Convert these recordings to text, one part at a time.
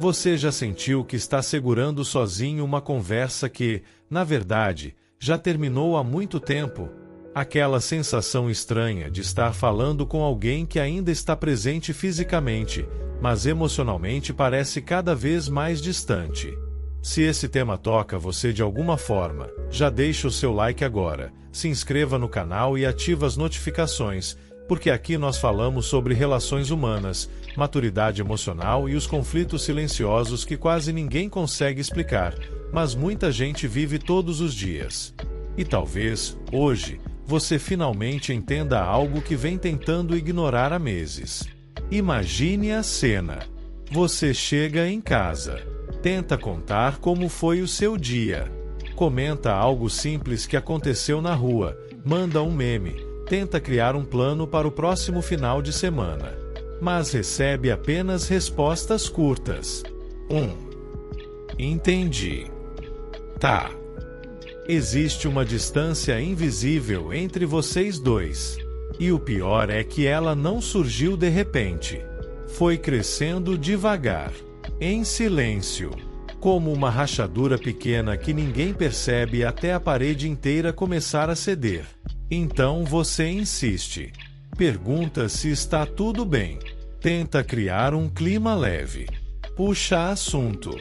Você já sentiu que está segurando sozinho uma conversa que, na verdade, já terminou há muito tempo? Aquela sensação estranha de estar falando com alguém que ainda está presente fisicamente, mas emocionalmente parece cada vez mais distante. Se esse tema toca você de alguma forma, já deixa o seu like agora, se inscreva no canal e ativa as notificações, porque aqui nós falamos sobre relações humanas, maturidade emocional e os conflitos silenciosos que quase ninguém consegue explicar, mas muita gente vive todos os dias. E talvez, hoje, você finalmente entenda algo que vem tentando ignorar há meses. Imagine a cena. Você chega em casa. Tenta contar como foi o seu dia. Comenta algo simples que aconteceu na rua, manda um meme, tenta criar um plano para o próximo final de semana. Mas recebe apenas respostas curtas. 1. Entendi. Tá. Existe uma distância invisível entre vocês dois. E o pior é que ela não surgiu de repente. Foi crescendo devagar, em silêncio, como uma rachadura pequena que ninguém percebe até a parede inteira começar a ceder. Então você insiste. Pergunta se está tudo bem. Tenta criar um clima leve. Puxa assunto.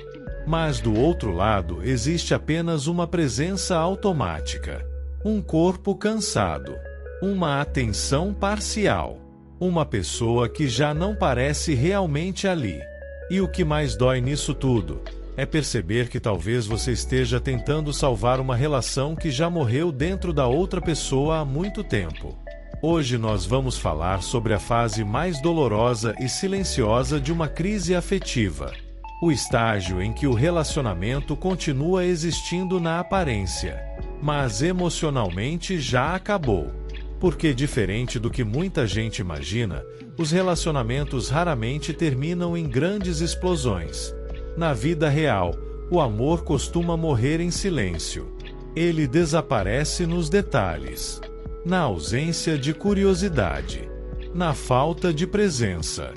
Mas do outro lado existe apenas uma presença automática. Um corpo cansado. Uma atenção parcial. Uma pessoa que já não parece realmente ali. E o que mais dói nisso tudo é perceber que talvez você esteja tentando salvar uma relação que já morreu dentro da outra pessoa há muito tempo. Hoje nós vamos falar sobre a fase mais dolorosa e silenciosa de uma crise afetiva. O estágio em que o relacionamento continua existindo na aparência, mas emocionalmente já acabou. Porque, diferente do que muita gente imagina, os relacionamentos raramente terminam em grandes explosões. Na vida real, o amor costuma morrer em silêncio. Ele desaparece nos detalhes, na ausência de curiosidade, na falta de presença,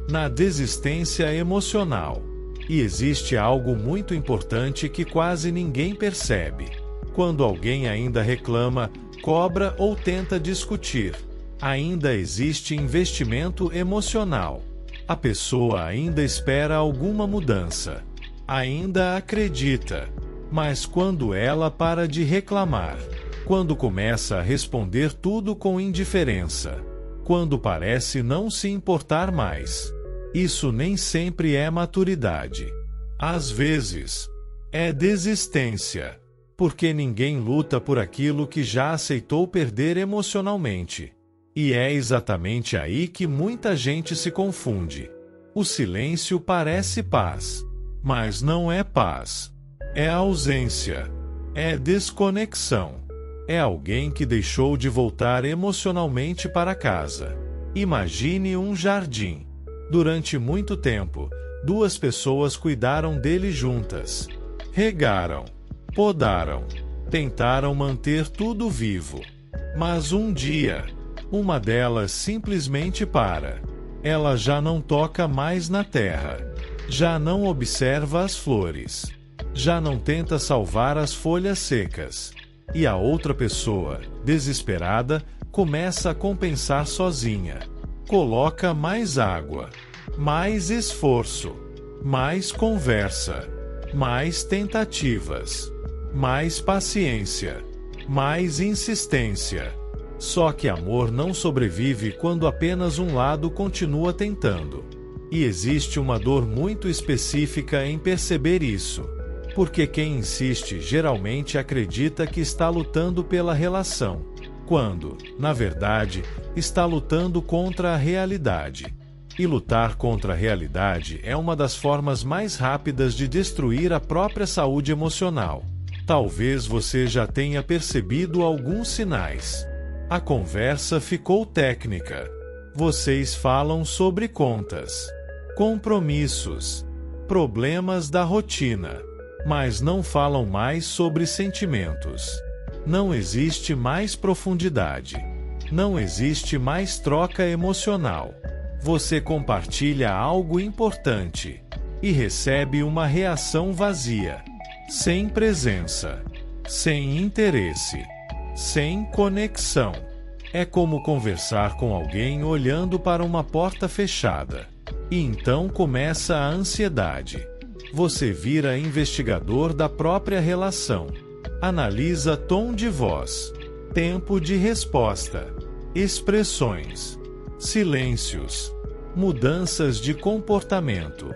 na desistência emocional. E existe algo muito importante que quase ninguém percebe. Quando alguém ainda reclama, cobra ou tenta discutir, ainda existe investimento emocional. A pessoa ainda espera alguma mudança. Ainda acredita. Mas quando ela para de reclamar, quando começa a responder tudo com indiferença, quando parece não se importar mais, isso nem sempre é maturidade. Às vezes, é desistência. Porque ninguém luta por aquilo que já aceitou perder emocionalmente. E é exatamente aí que muita gente se confunde. O silêncio parece paz, mas não é paz. É ausência. É desconexão. É alguém que deixou de voltar emocionalmente para casa. Imagine um jardim. Durante muito tempo, duas pessoas cuidaram dele juntas. Regaram. Podaram. Tentaram manter tudo vivo. Mas um dia, uma delas simplesmente para. Ela já não toca mais na terra. Já não observa as flores. Já não tenta salvar as folhas secas. E a outra pessoa, desesperada, começa a compensar sozinha. Coloca mais água. Mais esforço. Mais conversa. Mais tentativas. Mais paciência, mais insistência. Só que amor não sobrevive quando apenas um lado continua tentando. E existe uma dor muito específica em perceber isso. Porque quem insiste geralmente acredita que está lutando pela relação, quando, na verdade, está lutando contra a realidade. E lutar contra a realidade é uma das formas mais rápidas de destruir a própria saúde emocional. Talvez você já tenha percebido alguns sinais. A conversa ficou técnica. Vocês falam sobre contas, compromissos, problemas da rotina, mas não falam mais sobre sentimentos. Não existe mais profundidade. Não existe mais troca emocional. Você compartilha algo importante, e recebe uma reação vazia, sem presença, sem interesse, sem conexão. É como conversar com alguém olhando para uma porta fechada. E então começa a ansiedade. Você vira investigador da própria relação. Analisa tom de voz, tempo de resposta, expressões, silêncios, mudanças de comportamento.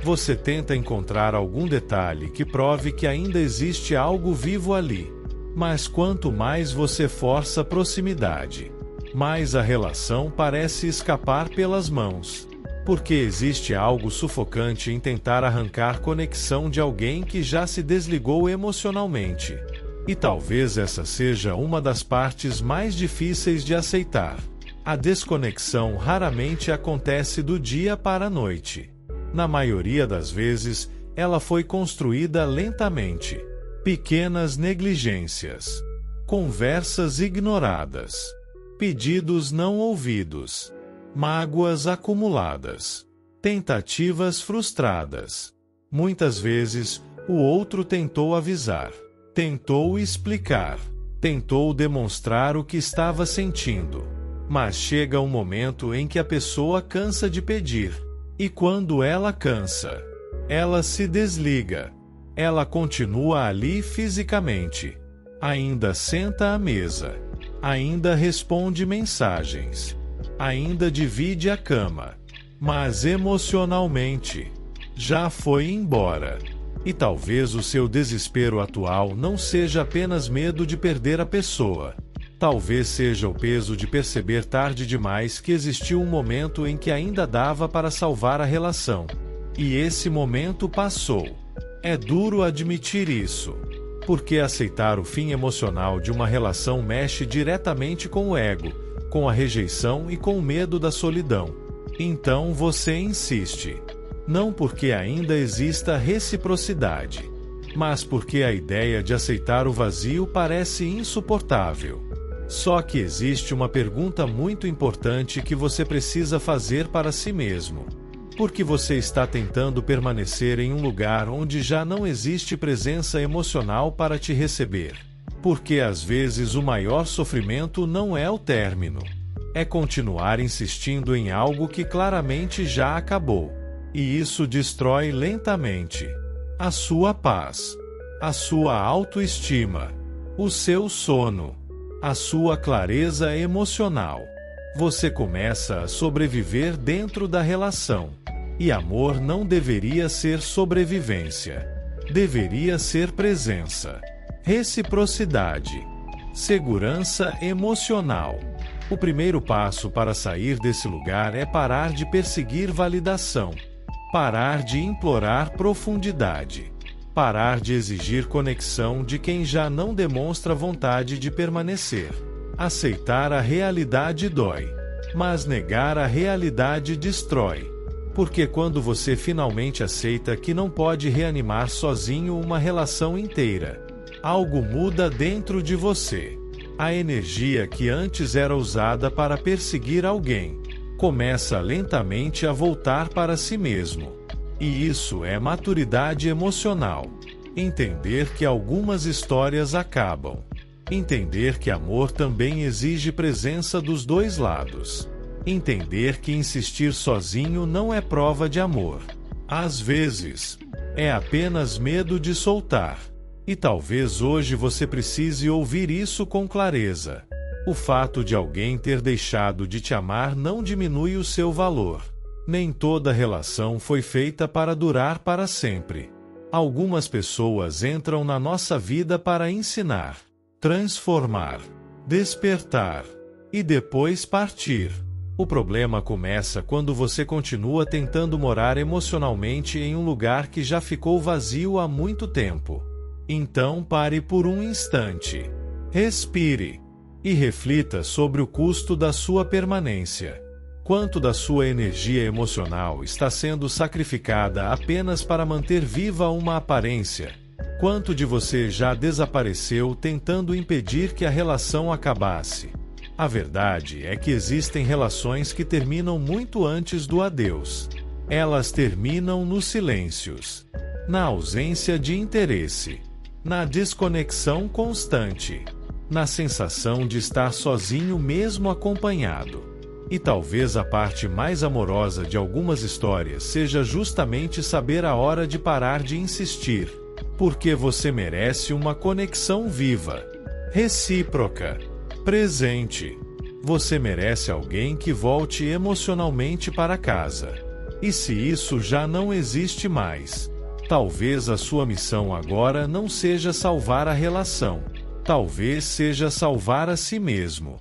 Você tenta encontrar algum detalhe que prove que ainda existe algo vivo ali. Mas quanto mais você força a proximidade, mais a relação parece escapar pelas mãos. Porque existe algo sufocante em tentar arrancar conexão de alguém que já se desligou emocionalmente. E talvez essa seja uma das partes mais difíceis de aceitar. A desconexão raramente acontece do dia para a noite. Na maioria das vezes, ela foi construída lentamente. Pequenas negligências, conversas ignoradas, pedidos não ouvidos, mágoas acumuladas, tentativas frustradas. Muitas vezes, o outro tentou avisar, tentou explicar, tentou demonstrar o que estava sentindo. Mas chega um momento em que a pessoa cansa de pedir. E quando ela cansa, ela se desliga. Ela continua ali fisicamente. Ainda senta à mesa. Ainda responde mensagens. Ainda divide a cama. Mas emocionalmente, já foi embora. E talvez o seu desespero atual não seja apenas medo de perder a pessoa. Talvez seja o peso de perceber tarde demais que existiu um momento em que ainda dava para salvar a relação. E esse momento passou. É duro admitir isso, porque aceitar o fim emocional de uma relação mexe diretamente com o ego, com a rejeição e com o medo da solidão. Então você insiste. Não porque ainda exista reciprocidade, mas porque a ideia de aceitar o vazio parece insuportável. Só que existe uma pergunta muito importante que você precisa fazer para si mesmo. Por que você está tentando permanecer em um lugar onde já não existe presença emocional para te receber? Porque às vezes o maior sofrimento não é o término. É continuar insistindo em algo que claramente já acabou. E isso destrói lentamente a sua paz, a sua autoestima, o seu sono, a sua clareza emocional. Você começa a sobreviver dentro da relação. E amor não deveria ser sobrevivência. Deveria ser presença, reciprocidade, segurança emocional. O primeiro passo para sair desse lugar é parar de perseguir validação. Parar de implorar profundidade. Parar de exigir conexão de quem já não demonstra vontade de permanecer. Aceitar a realidade dói, mas negar a realidade destrói. Porque quando você finalmente aceita que não pode reanimar sozinho uma relação inteira, algo muda dentro de você. A energia que antes era usada para perseguir alguém começa lentamente a voltar para si mesmo. E isso é maturidade emocional. Entender que algumas histórias acabam. Entender que amor também exige presença dos dois lados. Entender que insistir sozinho não é prova de amor. Às vezes, é apenas medo de soltar. E talvez hoje você precise ouvir isso com clareza. O fato de alguém ter deixado de te amar não diminui o seu valor. Nem toda relação foi feita para durar para sempre. Algumas pessoas entram na nossa vida para ensinar, transformar, despertar e depois partir. O problema começa quando você continua tentando morar emocionalmente em um lugar que já ficou vazio há muito tempo. Então pare por um instante. Respire. E reflita sobre o custo da sua permanência. Quanto da sua energia emocional está sendo sacrificada apenas para manter viva uma aparência? Quanto de você já desapareceu tentando impedir que a relação acabasse? A verdade é que existem relações que terminam muito antes do adeus. Elas terminam nos silêncios, na ausência de interesse, na desconexão constante, na sensação de estar sozinho mesmo acompanhado. E talvez a parte mais amorosa de algumas histórias seja justamente saber a hora de parar de insistir, porque você merece uma conexão viva, recíproca, presente. Você merece alguém que volte emocionalmente para casa. E se isso já não existe mais, talvez a sua missão agora não seja salvar a relação. Talvez seja salvar a si mesmo.